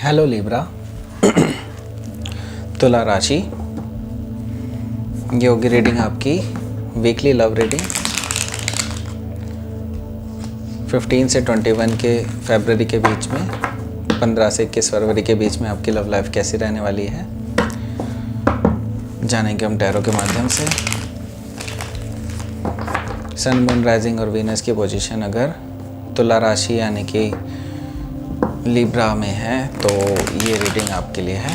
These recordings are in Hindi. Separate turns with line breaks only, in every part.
Hello Libra. तुला राशि, ये होगी रीडिंग आपकी वीकली लव रीडिंग 15 से 21 के फरवरी के बीच में, 15 से 21 फरवरी के बीच में आपकी लव लाइफ कैसी रहने वाली है जानेंगे हम टैरो के माध्यम से। सन, मून, राइजिंग और वीनस की पोजीशन अगर तुला राशि यानी कि लिब्रा में है तो ये रीडिंग आपके लिए है।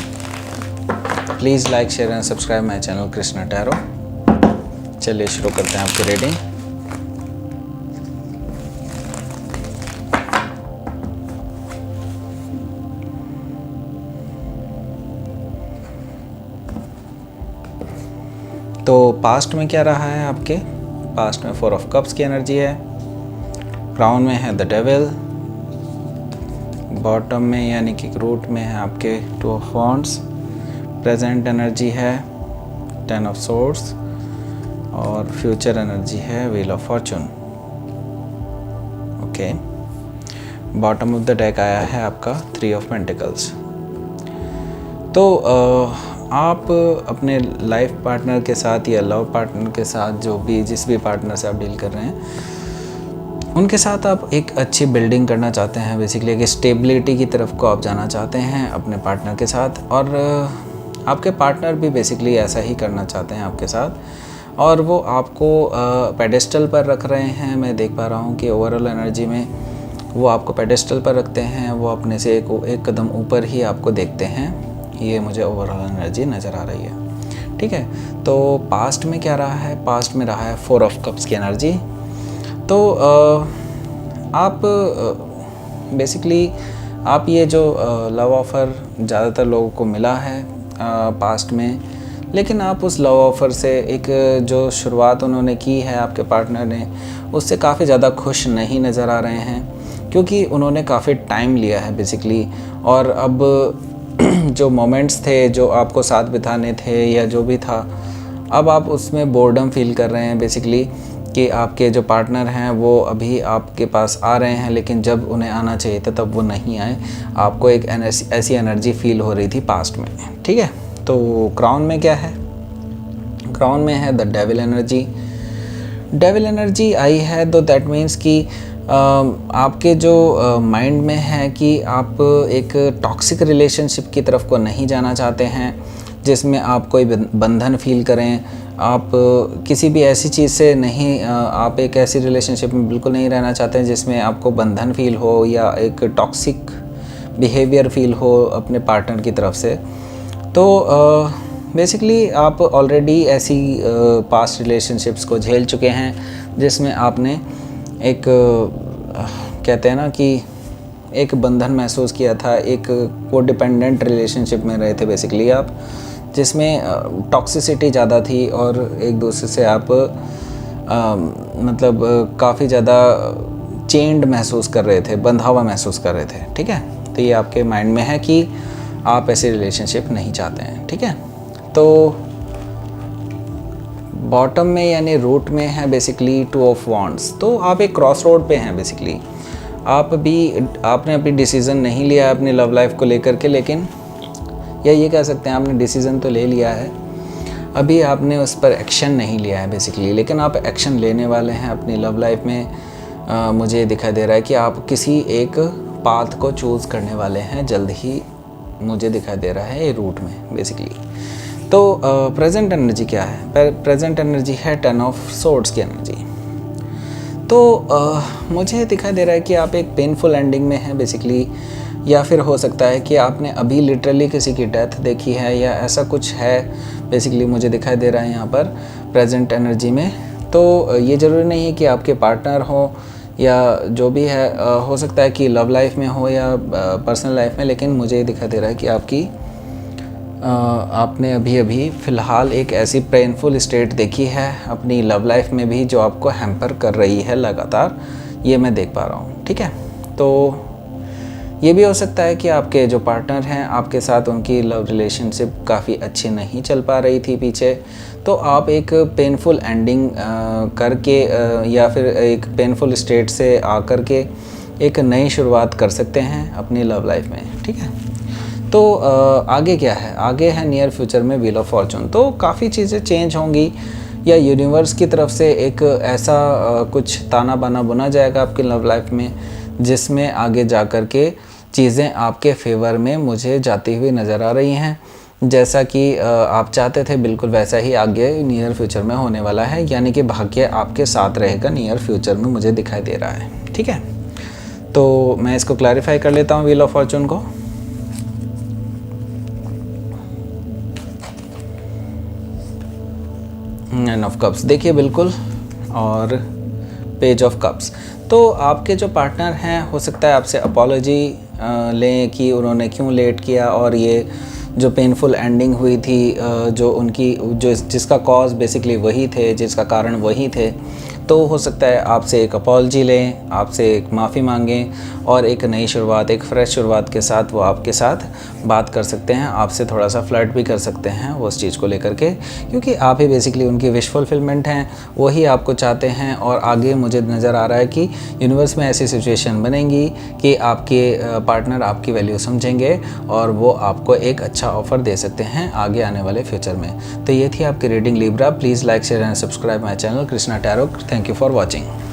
Please like, share and subscribe my channel Krishna tarot. चलिए शुरू करते हैं आपकी रीडिंग। तो पास्ट में क्या रहा है आपके? पास्ट में 4 ऑफ कप्स की एनर्जी है, क्राउन में है द डेविल, बॉटम में यानी कि रूट में है आपके 2 ऑफ वॉन्ड्स, प्रेजेंट एनर्जी है 10 ऑफ सोर्ड्स और फ्यूचर एनर्जी है wheel of Fortune. Okay, bottom of the deck आया है आपका 3 ऑफ पेंटिकल्स। तो आप अपने लाइफ पार्टनर के साथ या लव पार्टनर के साथ, जो भी जिस भी पार्टनर से आप डील कर रहे हैं, उनके साथ आप एक अच्छी बिल्डिंग करना चाहते हैं। बेसिकली एक स्टेबिलिटी की तरफ को आप जाना चाहते हैं अपने पार्टनर के साथ, और आपके पार्टनर भी बेसिकली ऐसा ही करना चाहते हैं आपके साथ, और वो आपको पेडेस्टल पर रख रहे हैं। मैं देख पा रहा हूँ कि ओवरऑल एनर्जी में वो आपको पेडेस्टल पर रखते हैं, वो अपने से एक कदम ऊपर ही आपको देखते हैं। ये मुझे ओवरऑल एनर्जी नज़र आ रही है। ठीक है, तो पास्ट में क्या रहा है? पास्ट में रहा है 4 ऑफ कप्स की एनर्जी। तो आप बेसिकली आप ये जो लव ऑफ़र ज़्यादातर लोगों को मिला है पास्ट में, लेकिन आप उस लव ऑफ़र से एक जो शुरुआत उन्होंने की है आपके पार्टनर ने, उससे काफ़ी ज़्यादा खुश नहीं नज़र आ रहे हैं, क्योंकि उन्होंने काफ़ी टाइम लिया है बेसिकली। और अब जो मोमेंट्स थे जो आपको साथ बिताने थे या जो भी था, अब आप उसमें बोर्डम फील कर रहे हैं बेसिकली, कि आपके जो पार्टनर हैं वो अभी आपके पास आ रहे हैं, लेकिन जब उन्हें आना चाहिए था तब वो नहीं आए। आपको एक ऐसी एनर्जी फील हो रही थी पास्ट में। ठीक है, तो क्राउन में क्या है? क्राउन में है the devil energy. Devil energy आई है तो दैट मीन्स कि आपके जो माइंड में है कि आप एक टॉक्सिक रिलेशनशिप की तरफ को नहीं जाना चाहते हैं, जिसमें आप कोई बंधन फील करें। आप किसी भी ऐसी चीज़ से नहीं, आप एक ऐसी रिलेशनशिप में बिल्कुल नहीं रहना चाहते हैं जिसमें आपको बंधन फील हो या एक टॉक्सिक बिहेवियर फील हो अपने पार्टनर की तरफ से। तो बेसिकली आप ऑलरेडी ऐसी पास्ट रिलेशनशिप्स को झेल चुके हैं, जिसमें आपने एक कहते हैं ना कि एक बंधन महसूस किया था, एक कोडिपेंडेंट रिलेशनशिप में रहे थे बेसिकली आप, जिसमें टॉक्सिसिटी ज़्यादा थी और एक दूसरे से आप मतलब काफ़ी ज़्यादा चेंड महसूस कर रहे थे, बंधा हुआ महसूस कर रहे थे। ठीक है, तो ये आपके माइंड में है कि आप ऐसी रिलेशनशिप नहीं चाहते हैं। ठीक है, तो बॉटम में यानी रूट में है बेसिकली 2 ऑफ वॉन्ड्स। तो आप एक क्रॉस रोड पे हैं बेसिकली। आपने अभी डिसीज़न नहीं लिया है अपनी लव लाइफ को लेकर के, लेकिन या ये कह सकते हैं आपने डिसीज़न तो ले लिया है, अभी आपने उस पर एक्शन नहीं लिया है बेसिकली, लेकिन आप एक्शन लेने वाले हैं अपनी लव लाइफ में। मुझे दिखाई दे रहा है कि आप किसी एक पाथ को चूज़ करने वाले हैं जल्द ही, मुझे दिखाई दे रहा है ये रूट में बेसिकली। तो प्रेजेंट एनर्जी क्या है? प्रेजेंट एनर्जी है 10 ऑफ सोर्ड्स की एनर्जी। तो मुझे दिखाई दे रहा है कि आप एक पेनफुल एंडिंग में हैं बेसिकली, या फिर हो सकता है कि आपने अभी लिटरली किसी की डेथ देखी है या ऐसा कुछ है बेसिकली, मुझे दिखाई दे रहा है यहाँ पर प्रेजेंट एनर्जी में। तो ये ज़रूरी नहीं है कि आपके पार्टनर हो या जो भी है, हो सकता है कि लव लाइफ में हो या पर्सनल लाइफ में, लेकिन मुझे दिखाई दे रहा है कि आपने अभी फ़िलहाल एक ऐसी पेनफुल स्टेट देखी है अपनी लव लाइफ में भी, जो आपको हैम्पर कर रही है लगातार। ये मैं देख पा रहा हूँ। ठीक है, तो ये भी हो सकता है कि आपके जो पार्टनर हैं आपके साथ उनकी लव रिलेशनशिप काफ़ी अच्छी नहीं चल पा रही थी पीछे, तो आप एक पेनफुल एंडिंग करके या फिर एक पेनफुल स्टेट से आकर के एक नई शुरुआत कर सकते हैं अपनी लव लाइफ में। ठीक है, तो आगे क्या है, आगे है नियर फ्यूचर में व्हील ऑफ फॉर्चून। तो काफ़ी चीज़ें चेंज होंगी, या यूनिवर्स की तरफ से एक ऐसा कुछ ताना बाना बुना जाएगा आपकी लव लाइफ में, जिसमें आगे जा कर के चीज़ें आपके फेवर में मुझे जाती हुई नज़र आ रही हैं। जैसा कि आप चाहते थे बिल्कुल वैसा ही आगे नियर फ्यूचर में होने वाला है, यानी कि भाग्य आपके साथ रहेगा नियर फ्यूचर में, मुझे दिखाई दे रहा है। ठीक है, तो मैं इसको क्लैरिफाई कर लेता हूँ व्हील ऑफ फॉर्चून को। नाइन ऑफ कप्स देखिए बिल्कुल, और पेज ऑफ कप्स। तो आपके जो पार्टनर हैं, हो सकता है आपसे अपॉलॉजी लें कि उन्होंने क्यों लेट किया, और ये जो पेनफुल एंडिंग हुई थी, जो उनकी जो जिसका कॉज बेसिकली वही थे, जिसका कारण वही थे। तो हो सकता है आपसे एक अपॉलजी लें, आपसे एक माफ़ी मांगें, और एक नई शुरुआत, एक फ्रेश शुरुआत के साथ वो आपके साथ बात कर सकते हैं, आपसे थोड़ा सा फ्लर्ट भी कर सकते हैं वो उस चीज़ को लेकर के, क्योंकि आप ही बेसिकली उनकी विश फुलफिलमेंट हैं, वही आपको चाहते हैं। और आगे मुझे नज़र आ रहा है कि यूनिवर्स में ऐसी सिचुएशन बनेगी कि आपके पार्टनर आपकी वैल्यू समझेंगे, और वो आपको एक अच्छा ऑफ़र दे सकते हैं आगे आने वाले फ्यूचर में। तो ये थी आपकी reading Libra. Please like, share and subscribe my channel Krishna tarot. Thank you for watching.